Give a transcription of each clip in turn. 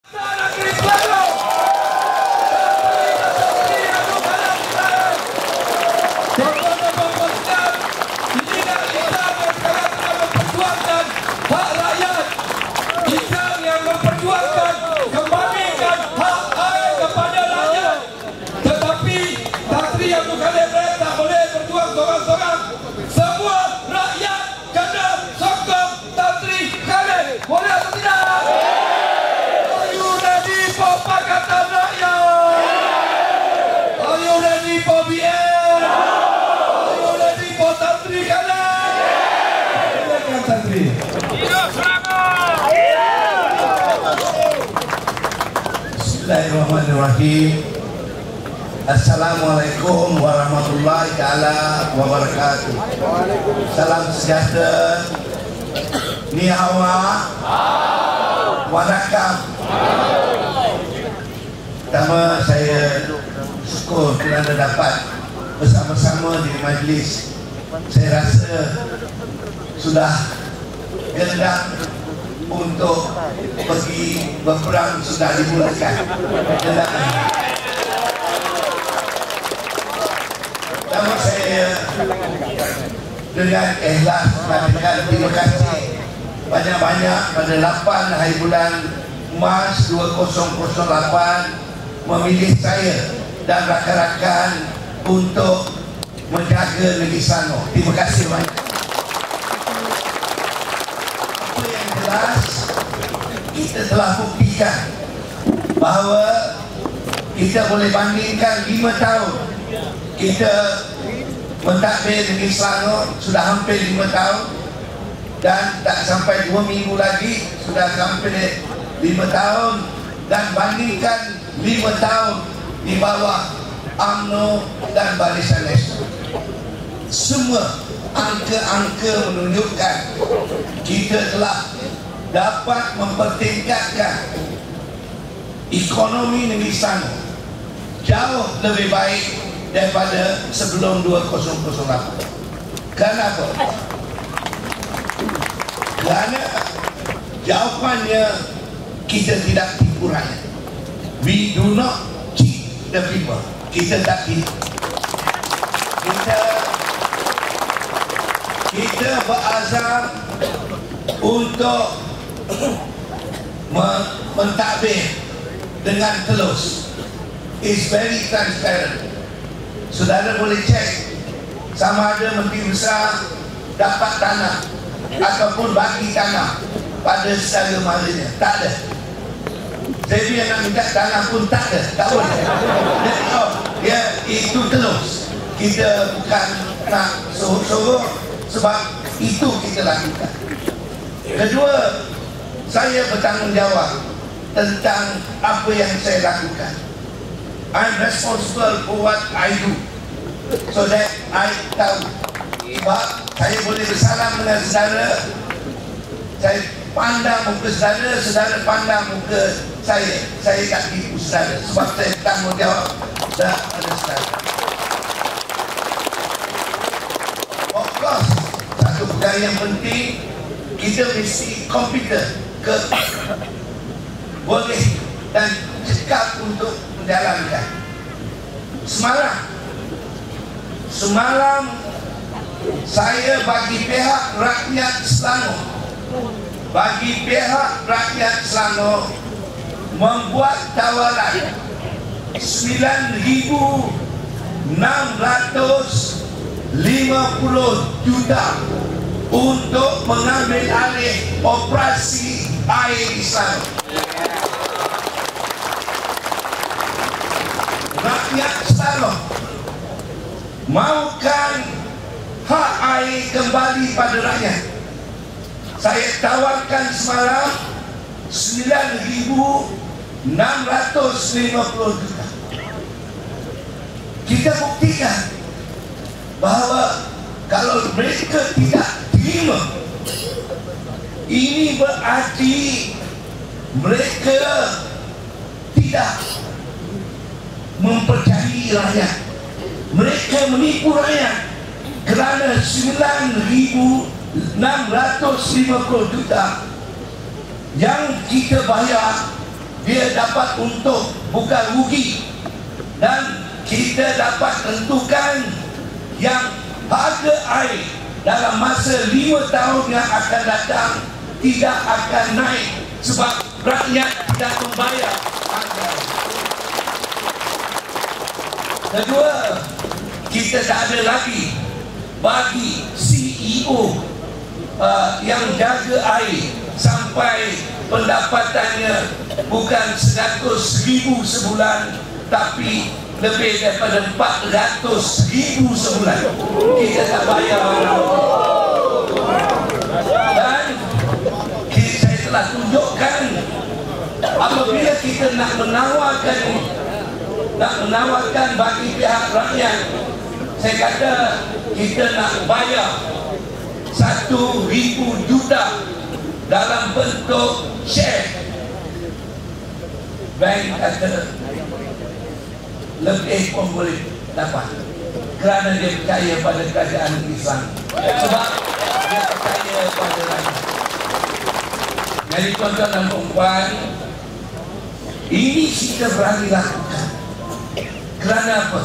Bismillahirrahmanirrahim. Assalamualaikum warahmatullahi ta'ala wabarakatuh. Salam sejahtera. Ni hawa warakam. Pertama, saya syukur kerana dapat bersama-sama di majlis. Saya rasa sudah gendak untuk pergi berperang sudah dimulakan. Pertama, saya dengan ikhlas mengatakan terima kasih banyak-banyak pada 8 hari bulan Mac 2008 memilih saya dan rakan-rakan untuk menjaga negeri Selangor. Terima kasih banyak. Apa yang jelas, kita telah buktikan bahawa kita boleh bandingkan 5 tahun kita mentadbir negeri Selangor, sudah hampir 5 tahun, dan tak sampai 2 minggu lagi sudah sampai 5 tahun, dan bandingkan 5 tahun di bawah UMNO dan Barisan Nasional. Semua angka-angka menunjukkan kita telah dapat mempertingkatkan ekonomi negeri Selangor jauh lebih baik daripada sebelum 2008. Kenapa? Kerana jawapannya, kita tidak tipu rakyat. We do not cheat the people. Kita tak tipu. Kita berazam untuk mentadbir dengan telus. It's very transparent. Saudara boleh cek sama ada Menteri Besar dapat tanah ataupun bagi tanah pada secara maranya. Tak ada. Saya nak minta tanah pun tak ada. Tak boleh. Ya, itu telus. Kita bukan nak suruh-suruh, sebab itu kita lakukan. Kedua, saya bertanggungjawab tentang apa yang saya lakukan. I'm responsible for what I do, so that I tahu. Sebab saya boleh bersalam dengan saudara, saya pandang muka saudara, saudara pandang muka saya tak tipu saudara, sebab saya bertanggungjawab pada saudara. Of course, satu perkara yang penting, kita mesti kompetent, boleh dan cekap untuk menjalankan. Semalam saya bagi pihak rakyat Selangor membuat tawaran 9,650 juta untuk mengambil alih operasi air di Selangor. Rakyat Selangor mahukan hak air kembali pada rakyat. Saya tawarkan semalam 9,650 juta. Kita buktikan bahawa kalau mereka tidak terima, ini berarti mereka tidak mempercayai rakyat. Mereka menipu rakyat kerana 9,650 juta yang kita bayar dia dapat untung, bukan rugi. Dan kita dapat tentukan yang harga air dalam masa 5 tahun yang akan datang tidak akan naik sebab rakyat tidak membayar harga. Kedua, kita tak ada lagi bagi CEO yang jaga air sampai pendapatannya bukan 100,000 sebulan tapi lebih daripada 400,000 sebulan. Kita tak bayar. Dan saya telah tunjukkan apabila kita nak menawarkan bagi pihak rakyat, saya kata kita nak bayar 1,000 juta dalam bentuk share. Bank kata lebih pun boleh dapat kerana dia percaya pada kerajaan Islam, sebab dia percaya pada rakyat. Jadi tuan-tuan dan puan, ini kita berani lakukan. Kerana apa?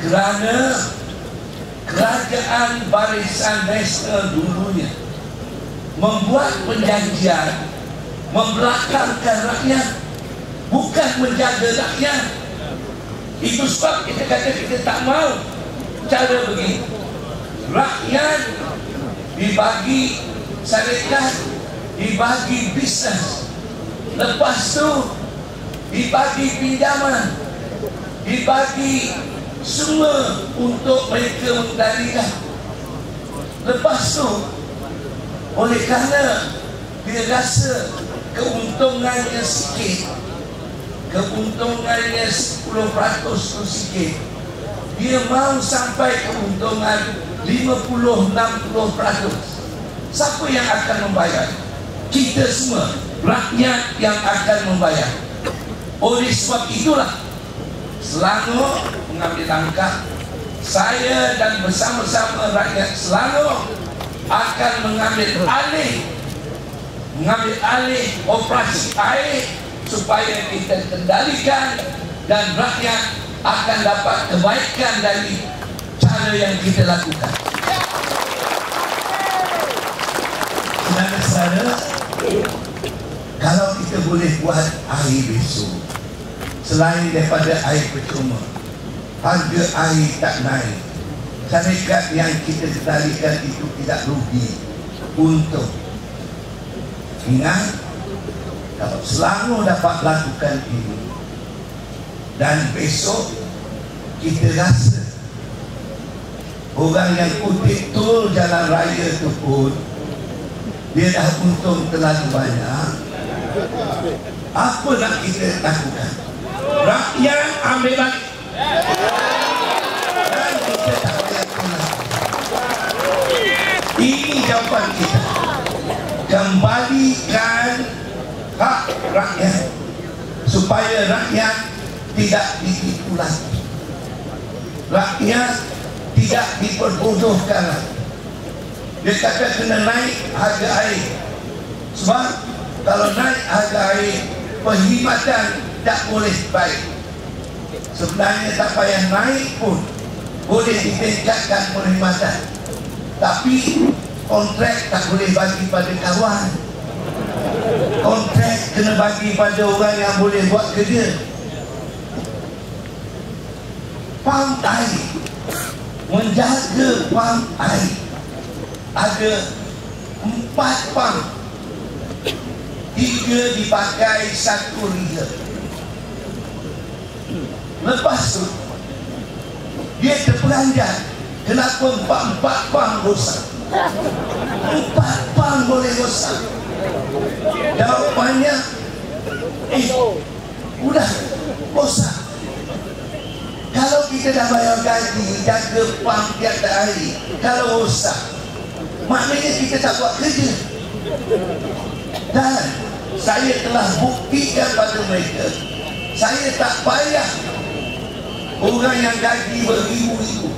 Kerana kerajaan Barisan Nasional dulunya membuat perjanjian membelakangkan rakyat, bukan menjaga rakyat. Itu sebab kita kata kita tak mau cara begini. Rakyat dibagi syarikat, dibagi bisnes, lepas tu dibagi pinjaman, dibagi semua untuk mereka mengendalikan. Lepas tu oleh kerana dia rasa keuntungannya sikit, keuntungannya 10% tu sikit, dia mau sampai keuntungan 50-60%. Siapa yang akan membayar? Kita semua, rakyat yang akan membayar. Oleh sebab itulah Selangor mengambil langkah, saya dan bersama-sama rakyat Selangor akan mengambil alih operasi air supaya kita kendalikan dan rakyat akan dapat kebaikan dari cara yang kita lakukan. Saudara-saudara, kalau kita boleh buat air besok, selain daripada air percuma, harga air tak naik, syarikat yang kita kendalikan itu tidak rugi, untung. Ingat, kalau Selangor dapat lakukan ini dan besok kita rasa orang yang kutip tol jalan raya itu pun dia dah untung terlalu banyak, apa nak kita lakukan? Rakyat ambil balik dan kita tak payah pulang. Ini jawapan kita. Kembalikan hak rakyat supaya rakyat tidak ditipu lagi, rakyat tidak diperbodohkan lagi. Dia kata kena naik harga air, sebab kalau naik harga air perkhidmatan tak boleh baik. Sebenarnya tak payah naik pun boleh ditingkatkan perkhidmatan, tapi kontrak tak boleh bagi pada kawan. Kontrak kena bagi pada orang yang boleh buat kerja. Pam air, menjaga pam air, ada 4 pam, 3 dipakai 1 liter. Lepas tu dia terperanjat, kenapa 4 pam rosak? 4 pam boleh rosak. Jawapannya udah rosak. Kalau kita dah bayar gaji, jaga pam tiap hari, kalau rosak maknanya kita tak buat kerja. Dan saya telah buktikan pada mereka, saya tak payah orang yang gaji beribu-ribu,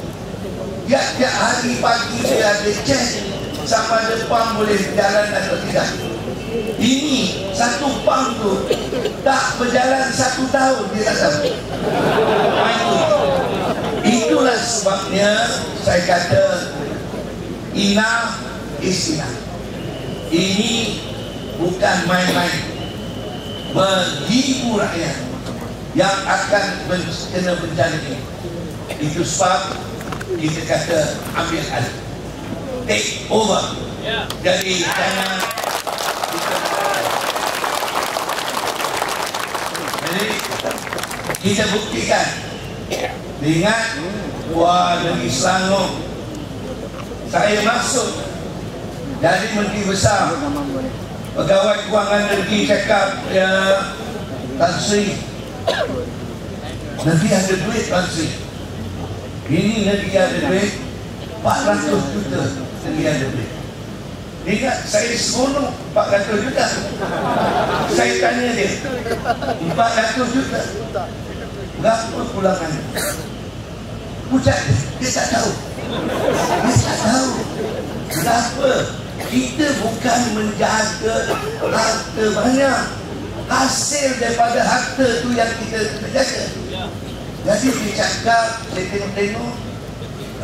tiap-tiap hari pagi dia ada cek sama ada pam boleh berjalan atau tidak. Ini satu pam tu tak berjalan 1 tahun dia datang. Itulah sebabnya saya kata enough is enough. Ini bukan main-main. Menghibur rakyat yang akan kena bencana ini. Itu sebab kita kata ambil alih, take over. Jadi jangan kita buktikan. Ingat, wah, negeri Selangor saya masuk jadi Menteri Besar, Pegawai Kewangan Negeri cakap, ya Tan Sri, negeri ada duit Tan Sri. Ini negeri ada duit 400 juta, negeri ada duit. Ingat, saya seronok 400 juta. Saya tanya dia, 400 juta berapa pulangan? Pucat dia tak tahu. Dia tak tahu. Kenapa? Kita bukan menjaga harta banyak, hasil daripada harta tu yang kita jaga. Jadi dia cakap, saya tengok-tengok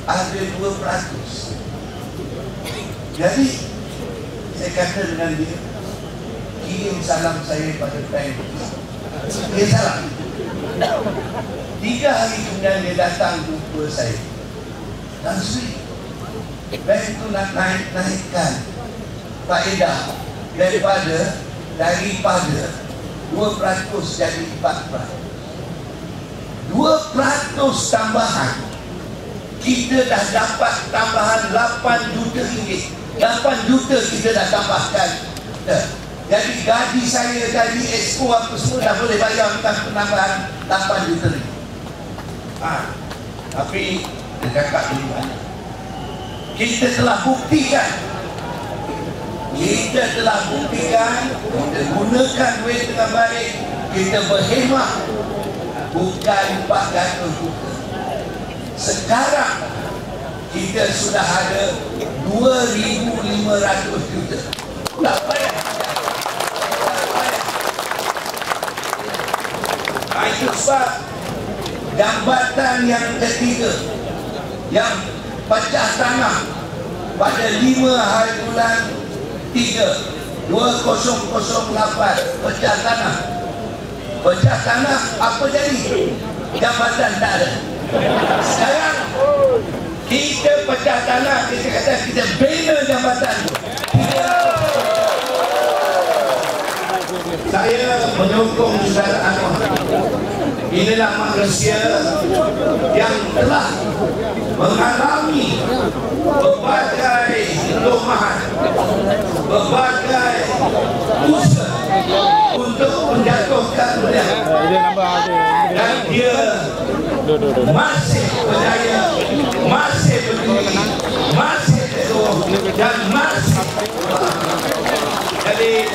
ada 2%. Jadi saya kata dengan dia, kirim salam saya pada bank. Dia salam. 3 hari kemudian dia datang jumpa saya. Tan Sri, bank tu nak naikkan faedah daripada 2% jadi 4%. 2% tambahan. Kita dah dapat tambahan 8 juta ringgit. 8 juta kita dah tambahkan. Jadi gaji saya, gaji exco apa semua dah boleh bayar bukan penambahan 8 juta ringgit. Tapi dia cakap ini banyak. Kita telah buktikan. Kita gunakan duit dengan baik. Kita berhemat. Bukan 400 juta. Sekarang kita sudah ada 2,500 juta. Tak payah. Itu sebab jambatan yang ketiga, yang pecah tanah pada 5 hari bulan 3 2008, pecah tanah. Pecah tanah apa jadi? Jambatan tak ada. Sekarang kita pecah tanah, kita kata kita bina jambatan tu. Saya menyokong saudara Anwar. Inilah manusia yang telah mengalami berbagai kelemahan, berbagai usaha untuk menjatuhkan beliau. Dan dia masih berjaya, masih berdiri, masih teguh dan masih. Jadi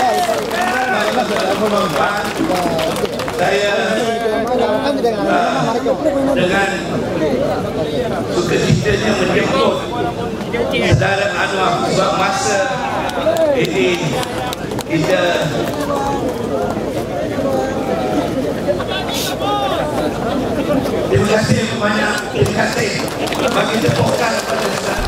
saya dengan sukacitanya menjemput saudara Anwar sebab masa ini kita terima kasih banyak, terima kasih bagi tepukan pada saat